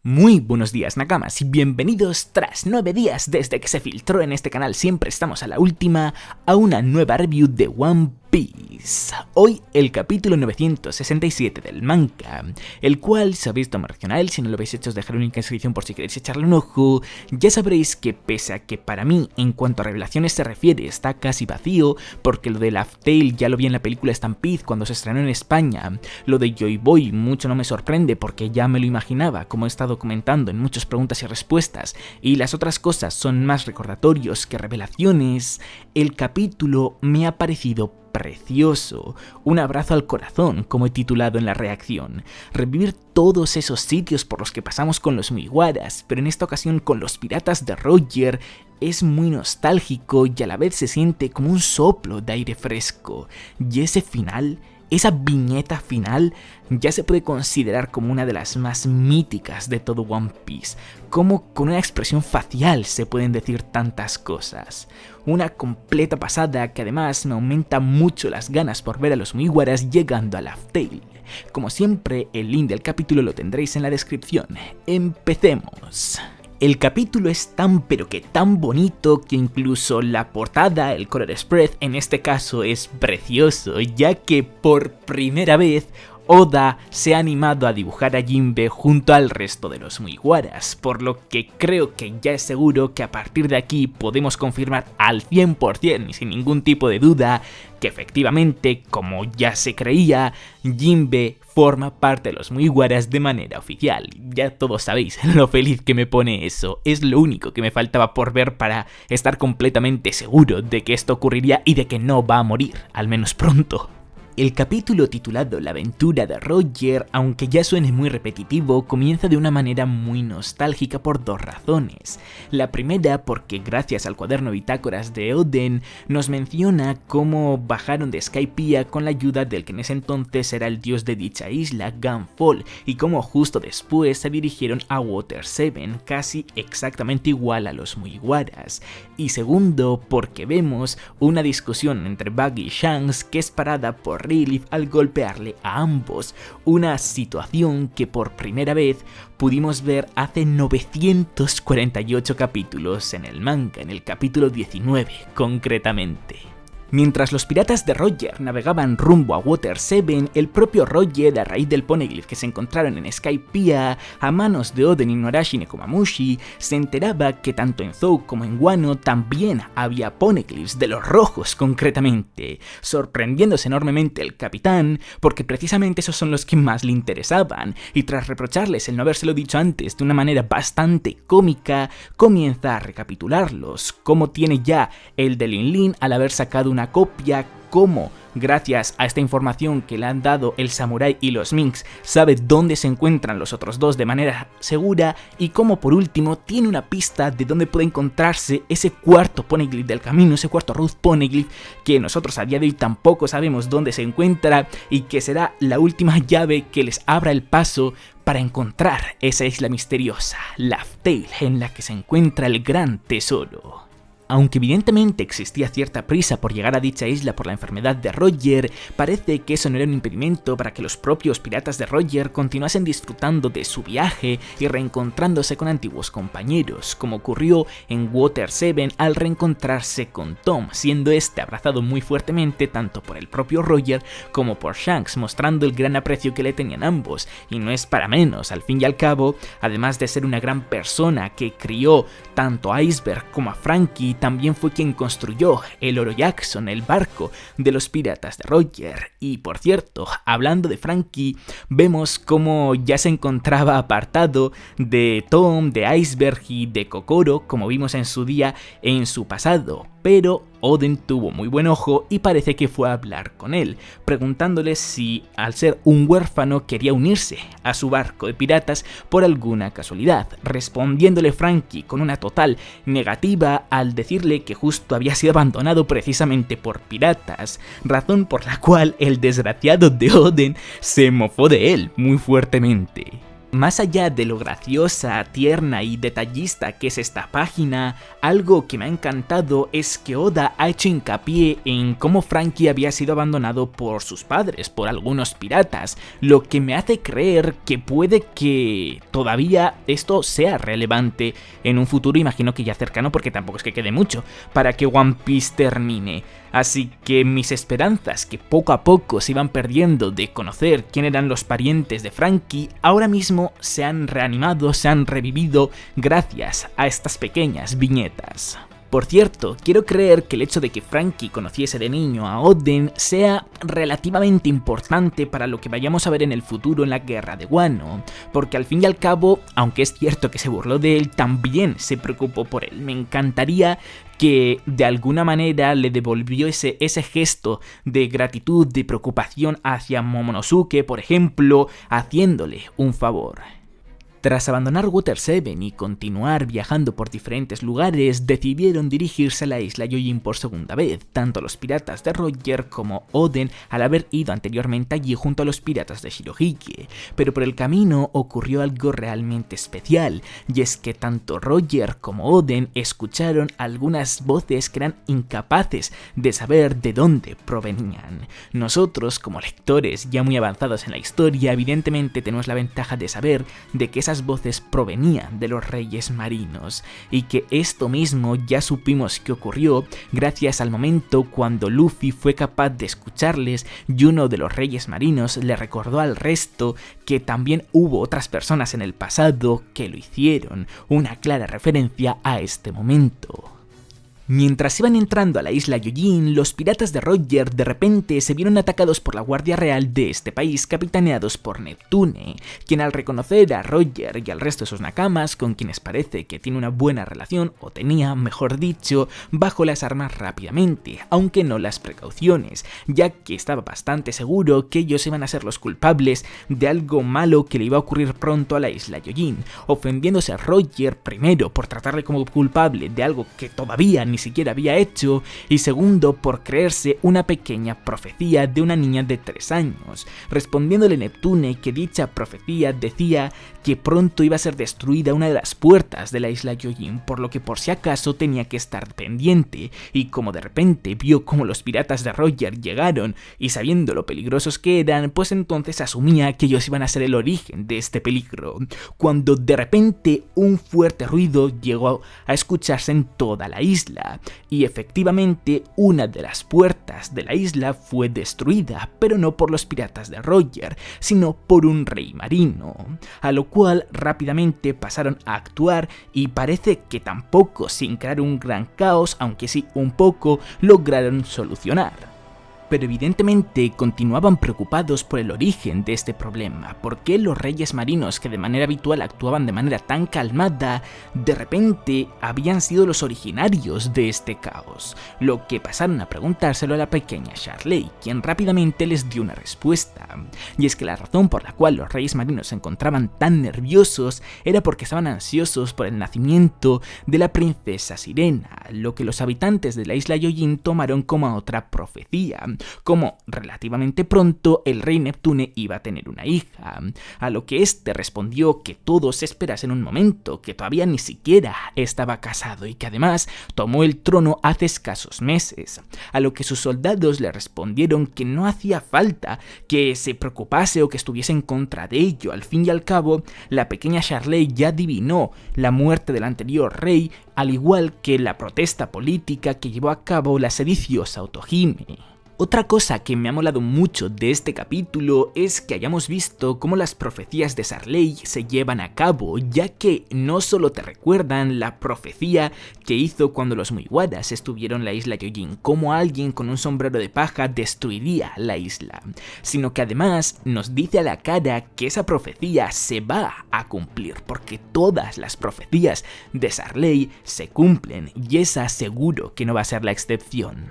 Muy buenos días, Nakamas, y bienvenidos tras 9 días desde que se filtró en este canal, siempre estamos a la última, a una nueva review de One Piece. Hoy el capítulo 967 del manga, el cual, si habéis tomado reacción a él, si no lo habéis hecho os dejaré un link en la descripción por si queréis echarle un ojo. Ya sabréis que pese a que para mí, en cuanto a revelaciones se refiere, está casi vacío, porque lo de Laugh Tale ya lo vi en la película Stampede cuando se estrenó en España, lo de Joy Boy mucho no me sorprende porque ya me lo imaginaba, como he estado comentando en muchas preguntas y respuestas, y las otras cosas son más recordatorios que revelaciones. El capítulo me ha parecido precioso, un abrazo al corazón, como he titulado en la reacción, revivir todos esos sitios por los que pasamos con los Mugiwaras, pero en esta ocasión con los piratas de Roger. Es muy nostálgico y a la vez se siente como un soplo de aire fresco, y ese final, esa viñeta final, ya se puede considerar como una de las más míticas de todo One Piece, como con una expresión facial se pueden decir tantas cosas. Una completa pasada que además me aumenta mucho las ganas por ver a los Mugiwaras llegando a Laugh Tale. Como siempre, el link del capítulo lo tendréis en la descripción. ¡Empecemos! El capítulo es tan pero que tan bonito que incluso la portada, el color spread, en este caso es precioso, ya que por primera vez Oda se ha animado a dibujar a Jinbe junto al resto de los Mugiwaras, por lo que creo que ya es seguro que a partir de aquí podemos confirmar al 100% y sin ningún tipo de duda que efectivamente, como ya se creía, Jinbe forma parte de los Mugiwaras de manera oficial. Ya todos sabéis lo feliz que me pone eso, es lo único que me faltaba por ver para estar completamente seguro de que esto ocurriría y de que no va a morir, al menos pronto. El capítulo titulado La aventura de Roger, aunque ya suene muy repetitivo, comienza de una manera muy nostálgica por dos razones. La primera porque gracias al cuaderno bitácoras de Oden nos menciona cómo bajaron de Skypiea con la ayuda del que en ese entonces era el dios de dicha isla, Gunfall, y cómo justo después se dirigieron a Water 7, casi exactamente igual a los Mugiwaras. Y segundo porque vemos una discusión entre Buggy y Shanks que es parada por Rayleigh al golpearle a ambos, una situación que por primera vez pudimos ver hace 948 capítulos en el manga, en el capítulo 19 concretamente. Mientras los piratas de Roger navegaban rumbo a Water 7, el propio Roger, a raíz del poneglyph que se encontraron en Skypiea a manos de Oden, Inuarashi y Nekomamushi, se enteraba que tanto en Zou como en Wano también había poneglyphs de los rojos concretamente, sorprendiéndose enormemente el capitán porque precisamente esos son los que más le interesaban, y tras reprocharles el no habérselo dicho antes de una manera bastante cómica, comienza a recapitularlos, como tiene ya el de Lin Lin al haber sacado una copia, como gracias a esta información que le han dado el samurái y los minks sabe dónde se encuentran los otros dos de manera segura, y como por último tiene una pista de dónde puede encontrarse ese cuarto poneglyph del camino, ese cuarto Root Poneglyph que nosotros a día de hoy tampoco sabemos dónde se encuentra y que será la última llave que les abra el paso para encontrar esa isla misteriosa, Laugh Tale, en la que se encuentra el gran tesoro. Aunque evidentemente existía cierta prisa por llegar a dicha isla por la enfermedad de Roger, parece que eso no era un impedimento para que los propios piratas de Roger continuasen disfrutando de su viaje y reencontrándose con antiguos compañeros, como ocurrió en Water 7 al reencontrarse con Tom, siendo este abrazado muy fuertemente tanto por el propio Roger como por Shanks, mostrando el gran aprecio que le tenían ambos, y no es para menos, al fin y al cabo, además de ser una gran persona que crió tanto a Iceberg como a Franky, también fue quien construyó el Oro Jackson, el barco de los piratas de Roger. Y por cierto, hablando de Franky, vemos cómo ya se encontraba apartado de Tom, de Iceberg y de Kokoro, como vimos en su día en su pasado, pero Oden tuvo muy buen ojo y parece que fue a hablar con él, preguntándole si al ser un huérfano quería unirse a su barco de piratas por alguna casualidad, respondiéndole Franky con una total negativa al decirle que justo había sido abandonado precisamente por piratas, razón por la cual el desgraciado de Oden se mofó de él muy fuertemente. más allá de lo graciosa, tierna y detallista que es esta página, algo que me ha encantado es que Oda ha hecho hincapié en cómo Franky había sido abandonado por sus padres, por algunos piratas, lo que me hace creer que puede que todavía esto sea relevante en un futuro, imagino que ya cercano, porque tampoco es que quede mucho para que One Piece termine. Así que mis esperanzas, que poco a poco se iban perdiendo de conocer quién eran los parientes de Franky, ahora mismo se han reanimado, se han revivido gracias a estas pequeñas viñetas. Por cierto, quiero creer que el hecho de que Franky conociese de niño a Oden sea relativamente importante para lo que vayamos a ver en el futuro en la guerra de Wano, porque al fin y al cabo, aunque es cierto que se burló de él, también se preocupó por él. Me encantaría que de alguna manera le devolvió ese gesto de gratitud, de preocupación hacia Momonosuke, por ejemplo, haciéndole un favor. Tras abandonar Water 7 y continuar viajando por diferentes lugares, decidieron dirigirse a la isla Gyojin por segunda vez, tanto los piratas de Roger como Oden al haber ido anteriormente allí junto a los piratas de Shirohige. Pero por el camino ocurrió algo realmente especial, y es que tanto Roger como Oden escucharon algunas voces que eran incapaces de saber de dónde provenían. Nosotros, como lectores ya muy avanzados en la historia, evidentemente tenemos la ventaja de saber de que esas voces provenían de los reyes marinos, y que esto mismo ya supimos que ocurrió gracias al momento cuando Luffy fue capaz de escucharles y uno de los reyes marinos le recordó al resto que también hubo otras personas en el pasado que lo hicieron, una clara referencia a este momento. Mientras iban entrando a la isla Gyojin, los piratas de Roger de repente se vieron atacados por la Guardia Real de este país, capitaneados por Neptune, quien al reconocer a Roger y al resto de sus nakamas, con quienes parece que tiene una buena relación, o tenía, mejor dicho, bajó las armas rápidamente, aunque no las precauciones, ya que estaba bastante seguro que ellos iban a ser los culpables de algo malo que le iba a ocurrir pronto a la isla Gyojin, ofendiéndose a Roger primero por tratarle como culpable de algo que todavía ni siquiera había hecho, y segundo por creerse una pequeña profecía de una niña de 3 años, respondiéndole Neptune que dicha profecía decía que pronto iba a ser destruida una de las puertas de la isla Gyojin, por lo que por si acaso tenía que estar pendiente, y como de repente vio como los piratas de Roger llegaron y sabiendo lo peligrosos que eran, pues entonces asumía que ellos iban a ser el origen de este peligro, cuando de repente un fuerte ruido llegó a escucharse en toda la isla, y efectivamente una de las puertas de la isla fue destruida, pero no por los piratas de Roger, sino por un rey marino, a lo cual rápidamente pasaron a actuar y parece que tampoco sin crear un gran caos, aunque sí un poco, lograron solucionar. Pero evidentemente continuaban preocupados por el origen de este problema, porque los reyes marinos que de manera habitual actuaban de manera tan calmada, de repente habían sido los originarios de este caos, lo que pasaron a preguntárselo a la pequeña Charley, quien rápidamente les dio una respuesta, y es que la razón por la cual los reyes marinos se encontraban tan nerviosos era porque estaban ansiosos por el nacimiento de la princesa Sirena, lo que los habitantes de la isla Gyojin tomaron como otra profecía, como relativamente pronto el rey Neptune iba a tener una hija, a lo que este respondió que todos esperasen un momento, que todavía ni siquiera estaba casado y que además tomó el trono hace escasos meses, a lo que sus soldados le respondieron que no hacía falta que se preocupase o que estuviese en contra de ello. Al fin y al cabo, la pequeña Charley ya adivinó la muerte del anterior rey, al igual que la protesta política que llevó a cabo la sediciosa Otohime. Otra cosa que me ha molado mucho de este capítulo es que hayamos visto cómo las profecías de Sarley se llevan a cabo, ya que no solo te recuerdan la profecía que hizo cuando los Mugiwaras estuvieron en la isla Gyojin, como alguien con un sombrero de paja destruiría la isla, sino que además nos dice a la cara que esa profecía se va a cumplir, porque todas las profecías de Sarley se cumplen y esa seguro que no va a ser la excepción.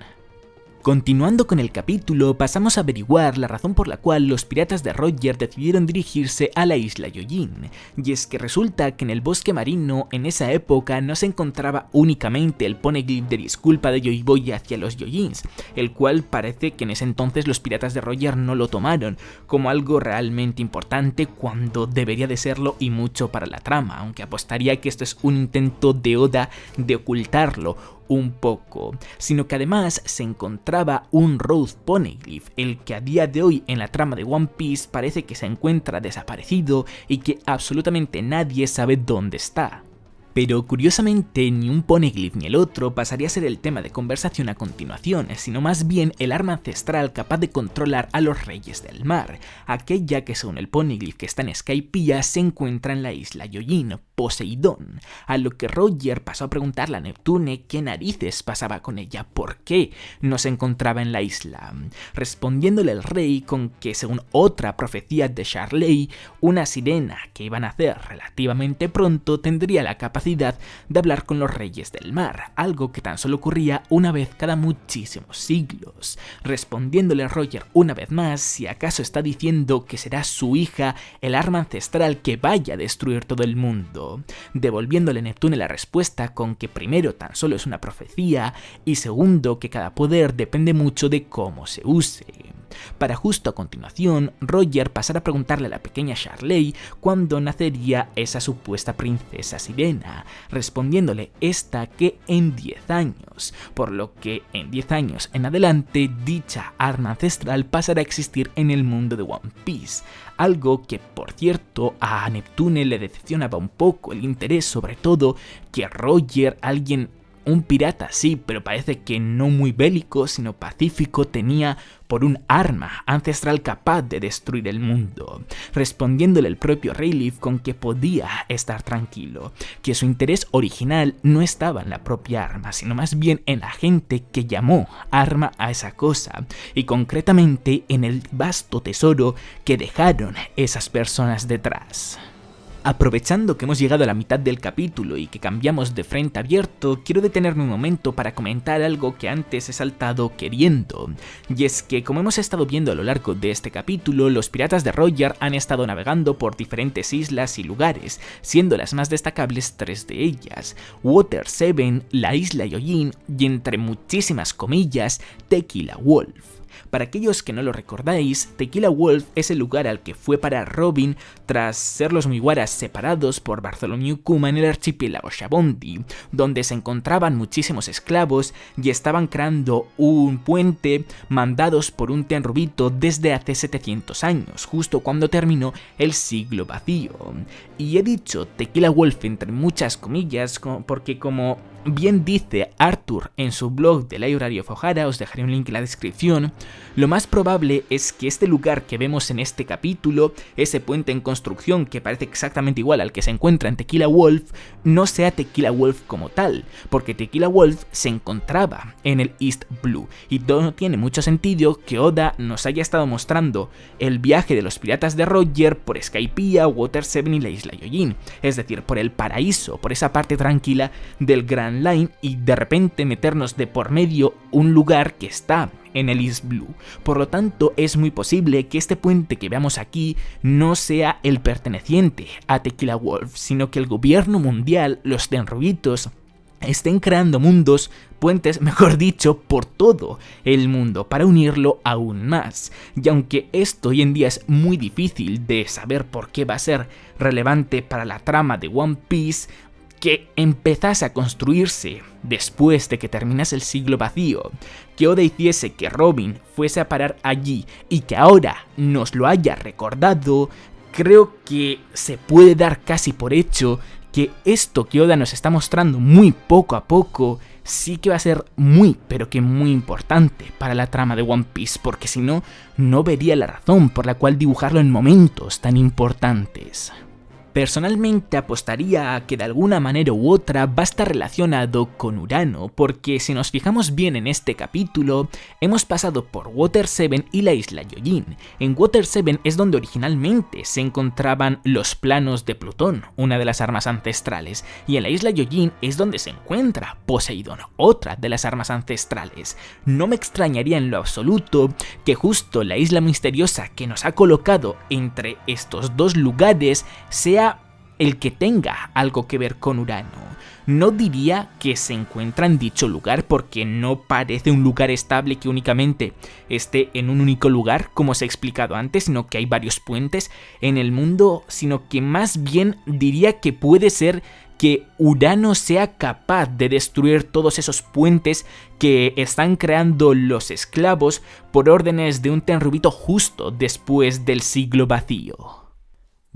Continuando con el capítulo, pasamos a averiguar la razón por la cual los piratas de Roger decidieron dirigirse a la isla Yojin, y es que resulta que en el bosque marino en esa época no se encontraba únicamente el poneglyph de disculpa de Joy Boy hacia los Yojins, el cual parece que en ese entonces los piratas de Roger no lo tomaron como algo realmente importante cuando debería de serlo y mucho para la trama, aunque apostaría que esto es un intento de Oda de ocultarlo un poco, sino que además se encontraba un Road Poneglyph, el que a día de hoy en la trama de One Piece parece que se encuentra desaparecido y que absolutamente nadie sabe dónde está. Pero curiosamente ni un poneglyph ni el otro pasaría a ser el tema de conversación a continuación, sino más bien el arma ancestral capaz de controlar a los reyes del mar, aquella que según el poneglyph que está en Skypiea se encuentra en la isla Yojin, Poseidón, a lo que Roger pasó a preguntarle a Neptune qué narices pasaba con ella, por qué no se encontraba en la isla, respondiéndole el rey con que según otra profecía de Sharley, una sirena que iban a hacer relativamente pronto tendría la capacidad de hablar con los reyes del mar, algo que tan solo ocurría una vez cada muchísimos siglos, respondiéndole a Roger una vez más si acaso está diciendo que será su hija el arma ancestral que vaya a destruir todo el mundo, devolviéndole a Neptune la respuesta con que primero tan solo es una profecía y segundo que cada poder depende mucho de cómo se use. Para justo a continuación, Roger pasará a preguntarle a la pequeña Sharley cuándo nacería esa supuesta princesa sirena, respondiéndole esta que en 10 años, por lo que en 10 años en adelante dicha arma ancestral pasará a existir en el mundo de One Piece, algo que por cierto a Neptune le decepcionaba un poco el interés, sobre todo que Roger, un pirata sí, pero parece que no muy bélico, sino pacífico, tenía por un arma ancestral capaz de destruir el mundo, respondiéndole el propio Rayleigh con que podía estar tranquilo, que su interés original no estaba en la propia arma, sino más bien en la gente que llamó arma a esa cosa, y concretamente en el vasto tesoro que dejaron esas personas detrás. Aprovechando que hemos llegado a la mitad del capítulo y que cambiamos de frente abierto, quiero detenerme un momento para comentar algo que antes he saltado queriendo, y es que como hemos estado viendo a lo largo de este capítulo, los piratas de Roger han estado navegando por diferentes islas y lugares, siendo las más destacables 3 de ellas, Water 7, la isla Yojin y entre muchísimas comillas, Tequila Wolf. Para aquellos que no lo recordáis, Tequila Wolf es el lugar al que fue parar Robin tras ser los Mugiwaras separados por Bartholomew Kuma en el archipiélago Shabondi, donde se encontraban muchísimos esclavos y estaban creando un puente mandados por un Tenryubito desde hace 700 años, justo cuando terminó el siglo vacío. Y he dicho Tequila Wolf entre muchas comillas porque como bien dice Arthur en su blog de Library of Ohara, os dejaré un link en la descripción, lo más probable es que este lugar que vemos en este capítulo, ese puente en construcción que parece exactamente igual al que se encuentra en Tequila Wolf, no sea Tequila Wolf como tal, porque Tequila Wolf se encontraba en el East Blue, y no tiene mucho sentido que Oda nos haya estado mostrando el viaje de los piratas de Roger por Skypiea, Water 7 y la isla Yojin, es decir, por el paraíso, por esa parte tranquila del Grand Line, y de repente meternos de por medio un lugar que está en el East Blue. Por lo tanto, es muy posible que este puente que veamos aquí no sea el perteneciente a Tequila Wolf, sino que el gobierno mundial, los Tenryubitos, estén creando puentes, mejor dicho, por todo el mundo para unirlo aún más. Y aunque esto hoy en día es muy difícil de saber por qué va a ser relevante para la trama de One Piece, que empezase a construirse después de que terminase el siglo vacío, que Oda hiciese que Robin fuese a parar allí y que ahora nos lo haya recordado, creo que se puede dar casi por hecho que esto que Oda nos está mostrando muy poco a poco sí que va a ser muy, pero que muy importante para la trama de One Piece, porque si no, no vería la razón por la cual dibujarlo en momentos tan importantes. Personalmente apostaría a que de alguna manera u otra va a estar relacionado con Urano, porque si nos fijamos bien en este capítulo, hemos pasado por Water 7 y la isla Yojin. En Water 7 es donde originalmente se encontraban los planos de Plutón, una de las armas ancestrales, y en la isla Yojin es donde se encuentra Poseidón, otra de las armas ancestrales. No me extrañaría en lo absoluto que justo la isla misteriosa que nos ha colocado entre estos dos lugares sea el que tenga algo que ver con Urano. No diría que se encuentra en dicho lugar porque no parece un lugar estable que únicamente esté en un único lugar, como os he explicado antes, sino que hay varios puentes en el mundo, sino que más bien diría que puede ser que Urano sea capaz de destruir todos esos puentes que están creando los esclavos por órdenes de un Tenryubito justo después del siglo vacío.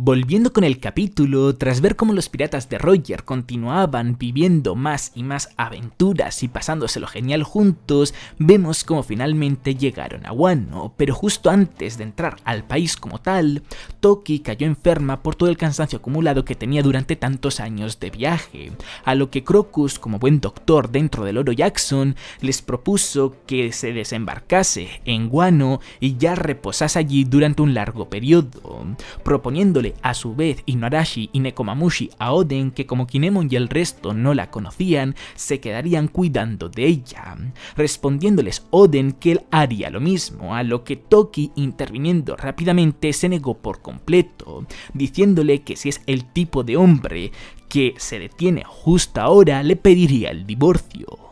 Volviendo con el capítulo, tras ver cómo los piratas de Roger continuaban viviendo más y más aventuras y pasándoselo genial juntos, vemos cómo finalmente llegaron a Wano, pero justo antes de entrar al país como tal, Toki cayó enferma por todo el cansancio acumulado que tenía durante tantos años de viaje, a lo que Crocus, como buen doctor dentro del Oro Jackson, les propuso que se desembarcase en Wano y ya reposase allí durante un largo periodo, proponiéndole a su vez Inuarashi y Nekomamushi a Oden que, como Kinemon y el resto no la conocían, se quedarían cuidando de ella, respondiéndoles Oden que él haría lo mismo, a lo que Toki, interviniendo rápidamente, se negó por completo, diciéndole que si es el tipo de hombre que se detiene justo ahora, le pediría el divorcio.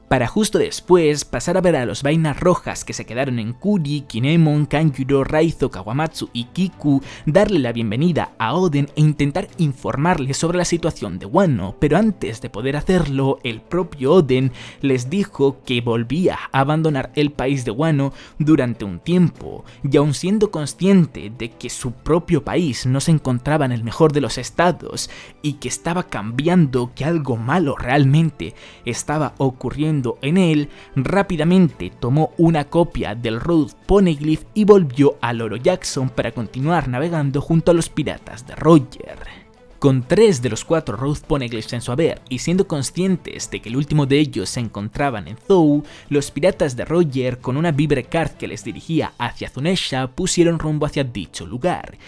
Para justo después pasar a ver a los vainas rojas que se quedaron en Kuri, Kinemon, Kanjuro, Raizo, Kawamatsu y Kiku, darle la bienvenida a Oden e intentar informarle sobre la situación de Wano, pero antes de poder hacerlo, el propio Oden les dijo que volvía a abandonar el país de Wano durante un tiempo, y aun siendo consciente de que su propio país no se encontraba en el mejor de los estados y que estaba cambiando, que algo malo realmente estaba ocurriendo en él, rápidamente tomó una copia del Road Poneglyph y volvió al Oro Jackson para continuar navegando junto a los piratas de Roger. Con 3 de los 4 Road Poneglyphs en su haber y siendo conscientes de que el último de ellos se encontraban en Zou, los piratas de Roger, con una Vibre Card que les dirigía hacia Zunesha, pusieron rumbo hacia dicho lugar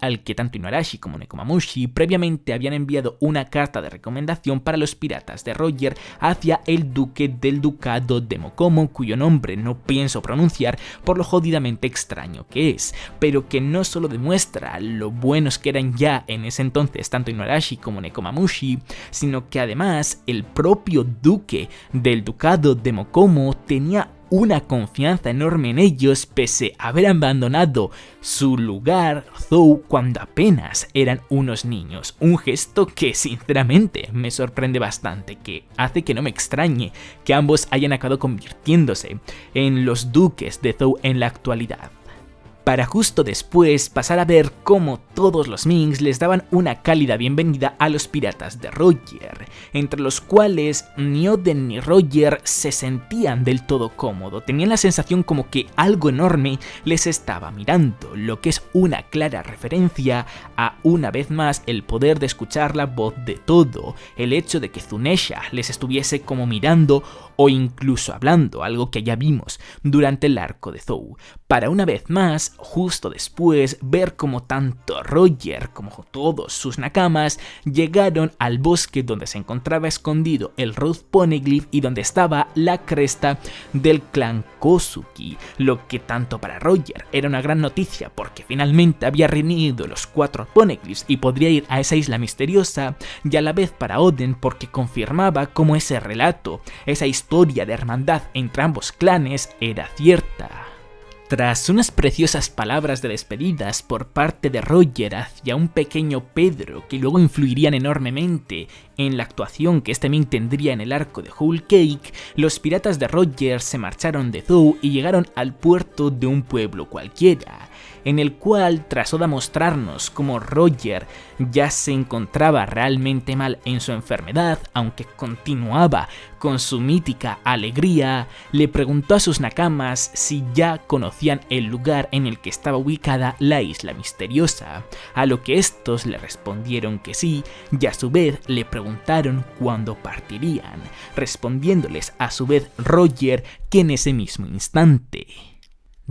al que tanto Inuarashi como Nekomamushi previamente habían enviado una carta de recomendación para los piratas de Roger hacia el duque del ducado de Mokomo, cuyo nombre no pienso pronunciar por lo jodidamente extraño que es, pero que no solo demuestra lo buenos que eran ya en ese entonces tanto Inuarashi como Nekomamushi, sino que además el propio duque del ducado de Mokomo tenía una confianza enorme en ellos pese a haber abandonado su lugar Zou cuando apenas eran unos niños, un gesto que sinceramente me sorprende bastante, que hace que no me extrañe que ambos hayan acabado convirtiéndose en los duques de Zou en la actualidad. Para justo después pasar a ver cómo todos los Minks les daban una cálida bienvenida a los piratas de Roger, entre los cuales ni Oden ni Roger se sentían del todo cómodo, tenían la sensación como que algo enorme les estaba mirando, lo que es una clara referencia a, una vez más, el poder de escuchar la voz de todo, el hecho de que Zunesha les estuviese como mirando o incluso hablando, algo que ya vimos durante el arco de Zou, para una vez más, justo después, ver como tanto Roger como todos sus nakamas llegaron al bosque donde se encontraba escondido el Road Poneglyph y donde estaba la cresta del clan Kozuki, lo que tanto para Roger era una gran noticia porque finalmente había reunido los 4 Poneglyphs y podría ir a esa isla misteriosa, y a la vez para Oden porque confirmaba cómo ese relato, esa historia de hermandad entre ambos clanes era cierta. Tras unas preciosas palabras de despedidas por parte de Roger hacia un pequeño Pedro que luego influirían enormemente en la actuación que este Mink tendría en el arco de Whole Cake, los piratas de Roger se marcharon de Zou y llegaron al puerto de un pueblo cualquiera. en el cual, tras Oda mostrarnos cómo Roger ya se encontraba realmente mal en su enfermedad, aunque continuaba con su mítica alegría, le preguntó a sus nakamas si ya conocían el lugar en el que estaba ubicada la isla misteriosa, a lo que estos le respondieron que sí, y a su vez le preguntaron cuándo partirían, respondiéndoles a su vez Roger que en ese mismo instante.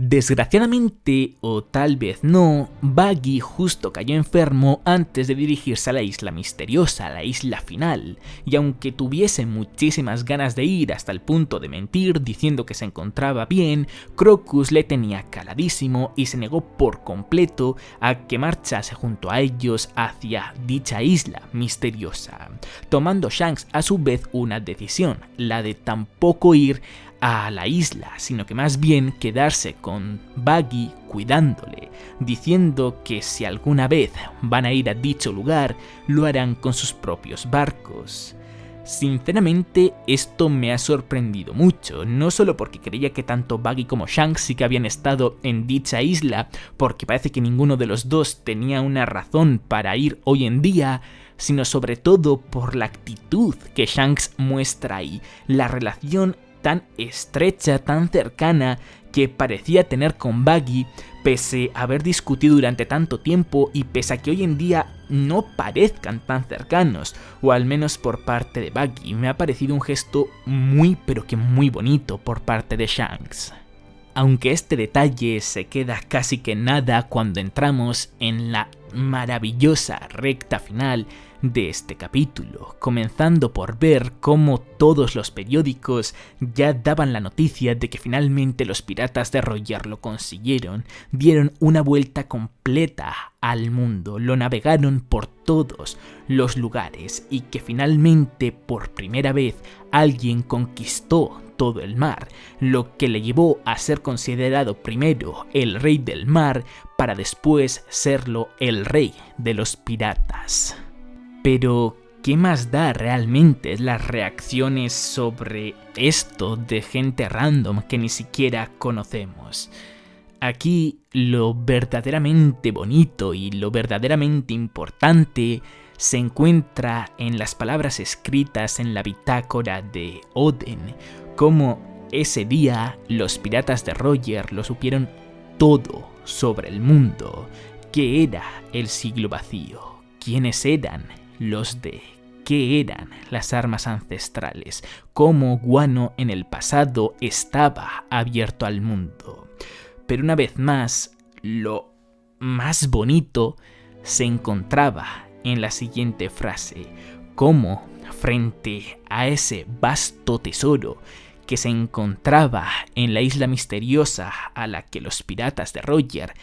Desgraciadamente, o tal vez no, Buggy justo cayó enfermo antes de dirigirse a la isla misteriosa, la isla final, y aunque tuviese muchísimas ganas de ir hasta el punto de mentir diciendo que se encontraba bien, Crocus le tenía caladísimo y se negó por completo a que marchase junto a ellos hacia dicha isla misteriosa, tomando Shanks a su vez una decisión, la de tampoco ir a la isla, sino que más bien quedarse con Buggy cuidándole, diciendo que si alguna vez van a ir a dicho lugar, lo harán con sus propios barcos. Sinceramente, esto me ha sorprendido mucho, no solo porque creía que tanto Buggy como Shanks sí que habían estado en dicha isla, porque parece que ninguno de los dos tenía una razón para ir hoy en día, sino sobre todo por la actitud que Shanks muestra ahí, la relación tan estrecha, tan cercana que parecía tener con Buggy, pese a haber discutido durante tanto tiempo y pese a que hoy en día no parezcan tan cercanos, o al menos por parte de Buggy. Me ha parecido un gesto muy pero que muy bonito por parte de Shanks. Aunque este detalle se queda casi que nada cuando entramos en la maravillosa recta final de este capítulo, comenzando por ver cómo todos los periódicos ya daban la noticia de que finalmente los piratas de Roger lo consiguieron, dieron una vuelta completa al mundo, lo navegaron por todos los lugares y que finalmente por primera vez alguien conquistó todo el mar, lo que le llevó a ser considerado primero el rey del mar para después serlo el rey de los piratas. Pero, ¿qué más da realmente las reacciones sobre esto de gente random que ni siquiera conocemos? Aquí lo verdaderamente bonito y lo verdaderamente importante se encuentra en las palabras escritas en la bitácora de Oden, como ese día los piratas de Roger lo supieron todo sobre el mundo, qué era el siglo vacío, quiénes eran los de, qué eran las armas ancestrales, cómo Guano en el pasado estaba abierto al mundo. Pero una vez más, lo más bonito se encontraba en la siguiente frase, cómo frente a ese vasto tesoro que se encontraba en la isla misteriosa a la que los piratas de Roger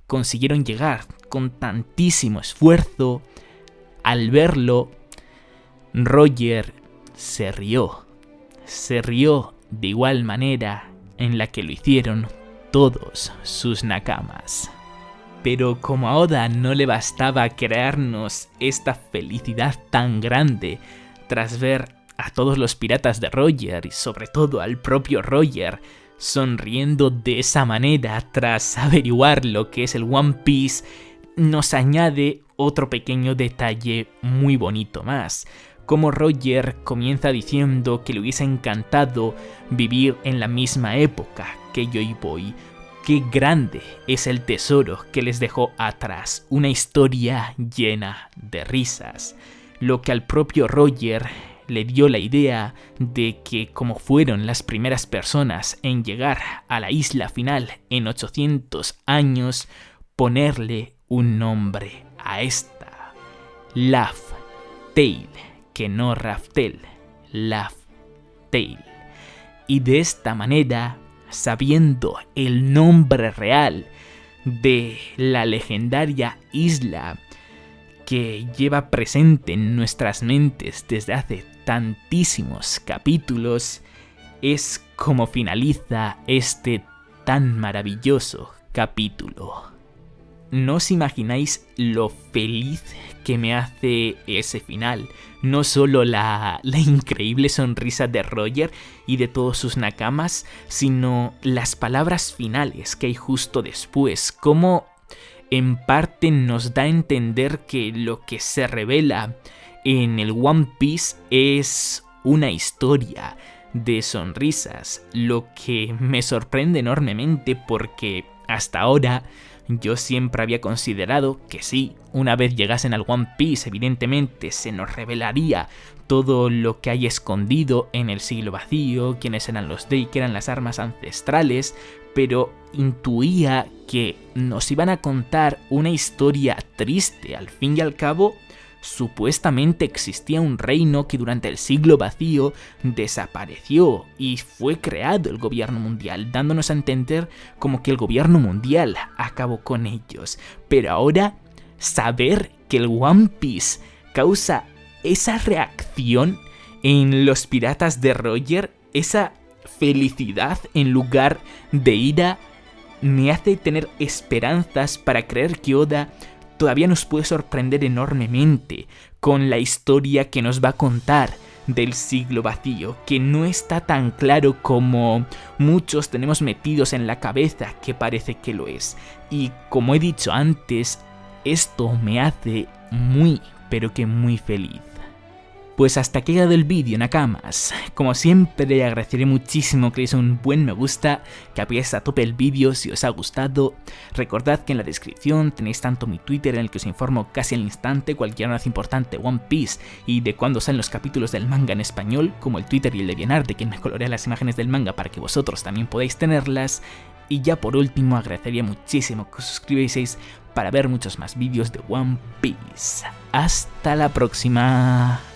consiguieron llegar con tantísimo esfuerzo, al verlo, Roger se rió de igual manera en la que lo hicieron todos sus nakamas. Pero como a Oda no le bastaba crearnos esta felicidad tan grande tras ver a todos los piratas de Roger y sobre todo al propio Roger sonriendo de esa manera tras averiguar lo que es el One Piece, nos añade otro pequeño detalle muy bonito más, como Roger comienza diciendo que le hubiese encantado vivir en la misma época que Joy Boy. Qué grande es el tesoro que les dejó atrás, una historia llena de risas, lo que al propio Roger le dio la idea de que como fueron las primeras personas en llegar a la isla final en 800 años, ponerle un nombre a esta, Laugh Tale, que no Raftel, Laugh Tale. Y de esta manera, sabiendo el nombre real de la legendaria isla que lleva presente en nuestras mentes desde hace tantísimos capítulos, es como finaliza este tan maravilloso capítulo. No os imagináis lo feliz que me hace ese final. No solo la increíble sonrisa de Roger y de todos sus nakamas, sino las palabras finales que hay justo después. Como en parte nos da a entender que lo que se revela en el One Piece es una historia de sonrisas, lo que me sorprende enormemente porque hasta ahora yo siempre había considerado que sí, una vez llegasen al One Piece evidentemente se nos revelaría todo lo que hay escondido en el siglo vacío, quiénes eran los Drake, qué eran las armas ancestrales, pero intuía que nos iban a contar una historia triste. Al fin y al cabo, supuestamente existía un reino que durante el siglo vacío desapareció y fue creado el gobierno mundial, dándonos a entender como que el gobierno mundial acabó con ellos. Pero ahora, saber que el One Piece causa esa reacción en los piratas de Roger, esa felicidad en lugar de ira, me hace tener esperanzas para creer que Oda todavía nos puede sorprender enormemente con la historia que nos va a contar del siglo vacío, que no está tan claro como muchos tenemos metidos en la cabeza que parece que lo es. Y como he dicho antes, esto me hace muy, pero que muy feliz. Pues hasta aquí ha llegado el vídeo, Nakamas. Como siempre, agradeceré muchísimo que le deis un buen me gusta, que apoyéis a tope el vídeo si os ha gustado. Recordad que en la descripción tenéis tanto mi Twitter, en el que os informo casi al instante cualquier noticia importante de One Piece y de cuándo salen los capítulos del manga en español, como el Twitter y el de DeviantArt, quien me colorea las imágenes del manga para que vosotros también podáis tenerlas. Y ya por último, agradecería muchísimo que os suscribieseis para ver muchos más vídeos de One Piece. Hasta la próxima.